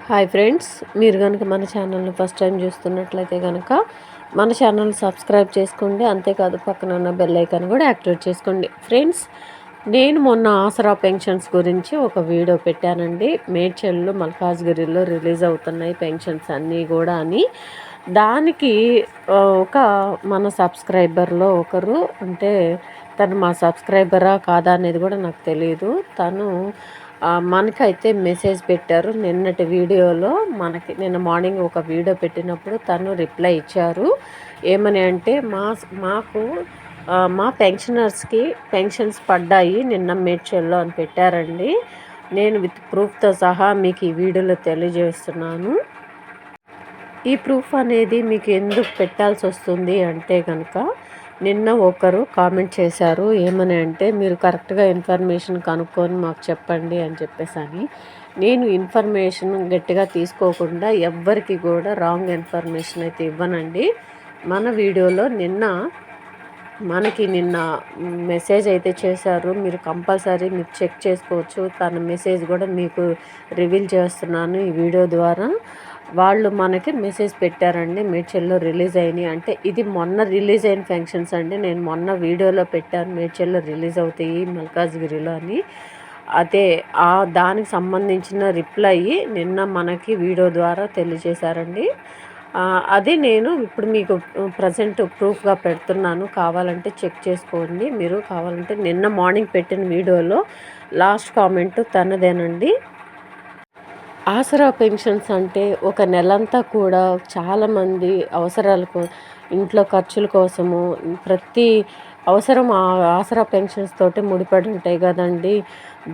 Hi friends, మీరు కనుక మన ఛానల్ని ఫస్ట్ టైం చూస్తున్నట్లయితే కనుక మన ఛానల్ సబ్స్క్రైబ్ చేసుకోండి. అంతేకాదు పక్కన ఉన్న బెల్ ఐకాన్ కూడా యాక్టివేట్ చేసుకోండి. ఫ్రెండ్స్, నేను మొన్న ఆసరా పెన్షన్స్ గురించి ఒక వీడియో పెట్టానండి. మేడ్చల్లో మల్కాజ్గిరిలో రిలీజ్ అవుతున్నాయి పెన్షన్స్ అన్నీ కూడా అని. దానికి ఒక మన సబ్స్క్రైబర్లో ఒకరు, అంటే తను మా సబ్స్క్రైబరా కాదా అనేది కూడా నాకు తెలియదు. తను మనకైతే మెసేజ్ పెట్టారు. నిన్నటి వీడియోలో నిన్న మార్నింగ్ ఒక వీడియో పెట్టినప్పుడు తను రిప్లై ఇచ్చారు. ఏమని అంటే, మాకు మా పెన్షనర్స్కి పెన్షన్స్ పడ్డాయి నిన్న మేడ్చల్లో అని పెట్టారండి. నేను విత్ ప్రూఫ్తో సహా మీకు ఈ వీడియోలో తెలియజేస్తున్నాను. ఈ ప్రూఫ్ అనేది మీకు ఎందుకు పెట్టాల్సి వస్తుంది అంటే కనుక, నిన్న ఒకరు కామెంట్ చేశారు. ఏమని అంటే, మీరు కరెక్ట్గా ఇన్ఫర్మేషన్ కనుక్కొని మాకు చెప్పండి అని చెప్పేసి. నేను ఇన్ఫర్మేషన్ గట్టిగా తీసుకోకుండా ఎవ్వరికి కూడా రాంగ్ ఇన్ఫర్మేషన్ అయితే ఇవ్వనండి. మన వీడియోలో నిన్న మెసేజ్ అయితే చేశారు. మీరు కంపల్సరీ మీరు చెక్ చేసుకోవచ్చు. తన మెసేజ్ కూడా మీకు రివీల్ చేస్తున్నాను ఈ వీడియో ద్వారా. వాళ్ళు మనకి మెసేజ్ పెట్టారండి, మేడ్చల్లో రిలీజ్ అయినాయి అంటే. ఇది మొన్న రిలీజ్ అయిన ఫంక్షన్స్ అండి. నేను మొన్న వీడియోలో పెట్టాను, మేడ్చల్లో రిలీజ్ అవుతాయి మల్కాజ్గిరిలో అని. అదే దానికి సంబంధించిన రిప్లై నిన్న మనకి వీడియో ద్వారా తెలియజేశారండి. అది నేను ఇప్పుడు మీకు ప్రజెంట్ ప్రూఫ్గా పెడుతున్నాను. కావాలంటే చెక్ చేసుకోండి. మీరు కావాలంటే నిన్న మార్నింగ్ పెట్టిన వీడియోలో లాస్ట్ కామెంట్ తనదేనండి. ఆసరా పెన్షన్స్ అంటే ఒక నెలంతా కూడా చాలామంది అవసరాలకు, ఇంట్లో ఖర్చుల కోసము, ప్రతి అవసరం ఆసరా పెన్షన్స్ తోటి ముడిపడి ఉంటాయి కదండి.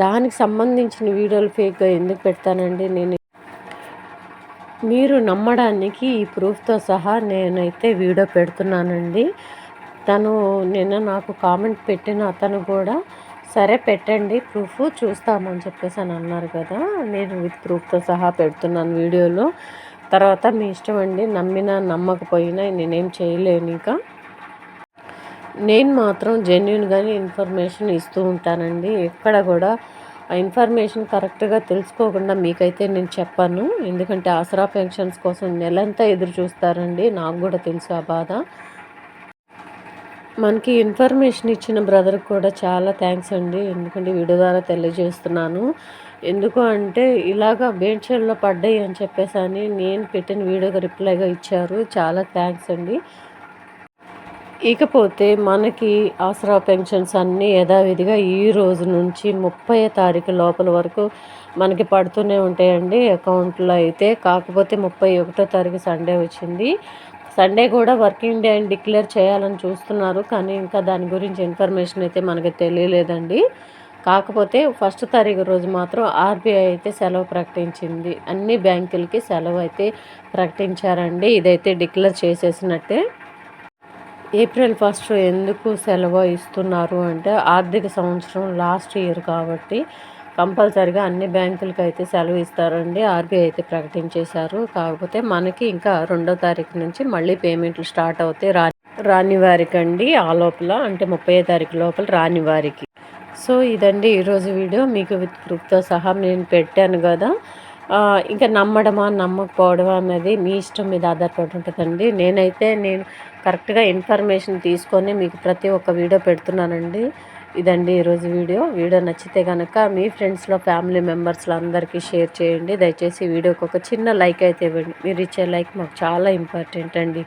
దానికి సంబంధించిన వీడియోలు ఫేక్గా ఎందుకు పెడతానండి నేను? మీరు నమ్మడానికి ఈ ప్రూఫ్తో సహా నేనైతే వీడియో పెడుతున్నానండి. తను నిన్న నాకు కామెంట్ పెట్టిన అతను కూడా, సరే పెట్టండి ప్రూఫ్ చూస్తామని చెప్పేసి అని అన్నారు కదా. నేను విత్ ప్రూఫ్తో సహా పెడుతున్నాను వీడియోలో. తర్వాత మీ ఇష్టం అండి, నమ్మినా నమ్మకపోయినా నేనేం చేయలేను. ఇంకా నేను మాత్రం జెన్యున్గానే ఇన్ఫర్మేషన్ ఇస్తూ ఉంటానండి. ఎక్కడ కూడా ఆ ఇన్ఫర్మేషన్ కరెక్ట్గా తెలుసుకోకుండా మీకైతే నేను చెప్పాను. ఎందుకంటే ఆసరా పెన్షన్స్ కోసం నెలంతా ఎదురు చూస్తారండి. నాకు కూడా తెలుసు ఆ బాధ. మనకి ఇన్ఫర్మేషన్ ఇచ్చిన బ్రదర్కి కూడా చాలా థ్యాంక్స్ అండి. ఎందుకంటే వీడియో ద్వారా తెలియజేస్తున్నాను. ఎందుకు అంటే, ఇలాగా మేడ్చల్లో పడ్డాయి అని చెప్పేసి అని నేను పెట్టిన వీడియోకి రిప్లైగా ఇచ్చారు. చాలా థ్యాంక్స్ అండి. ఇకపోతే మనకి ఆసరా పెన్షన్స్ అన్నీ యథావిధిగా ఈ రోజు నుంచి 30వ తారీఖు లోపల వరకు మనకి పడుతూనే ఉంటాయండి అకౌంట్లో అయితే. కాకపోతే 31వ తారీఖు సండే వచ్చింది. సండే కూడా వర్కింగ్ డే అని డిక్లేర్ చేయాలని చూస్తున్నారు, కానీ ఇంకా దాని గురించి ఇన్ఫర్మేషన్ అయితే మనకి తెలియలేదండి. కాకపోతే 1వ తారీఖు రోజు మాత్రం ఆర్బీఐ అయితే సెలవు ప్రకటించింది. అన్ని బ్యాంకులకి సెలవు అయితే ప్రకటించారండి. ఇదైతే డిక్లేర్ చేసేసినట్టే. ఏప్రిల్ 1 ఎందుకు సెలవు ఇస్తున్నారు అంటే, ఆర్థిక సంవత్సరం లాస్ట్ ఇయర్ కాబట్టి కంపల్సరిగా అన్ని బ్యాంకులకి అయితే సెలవు ఇస్తారండి. ఆర్బీఐ అయితే ప్రకటించేశారు. కాకపోతే మనకి ఇంకా 2వ తారీఖు నుంచి మళ్ళీ పేమెంట్లు స్టార్ట్ అవుతాయి రాని వారికి అండి. ఆ లోపల అంటే 30వ తారీఖు లోపల రాని వారికి. సో ఇదండి ఈరోజు వీడియో. మీకు విత్ ప్రూఫ్తో సహా నేను పెట్టాను కదా. ఇంకా నమ్మడమా నమ్మకపోవడమా అన్నది మీ ఇష్టం మీద ఆధారపడి ఉంటుందండి. నేను కరెక్ట్గా ఇన్ఫర్మేషన్ తీసుకొని మీకు ప్రతి ఒక్క వీడియో పెడుతున్నానండి. ఇదండి ఈరోజు వీడియో నచ్చితే కనుక మీ ఫ్రెండ్స్లో, ఫ్యామిలీ మెంబర్స్లో అందరికీ షేర్ చేయండి. దయచేసి వీడియోకి ఒక చిన్న లైక్ అయితే ఇవ్వండి. మీరు ఇచ్చే లైక్ మాకు చాలా ఇంపార్టెంట్ అండి.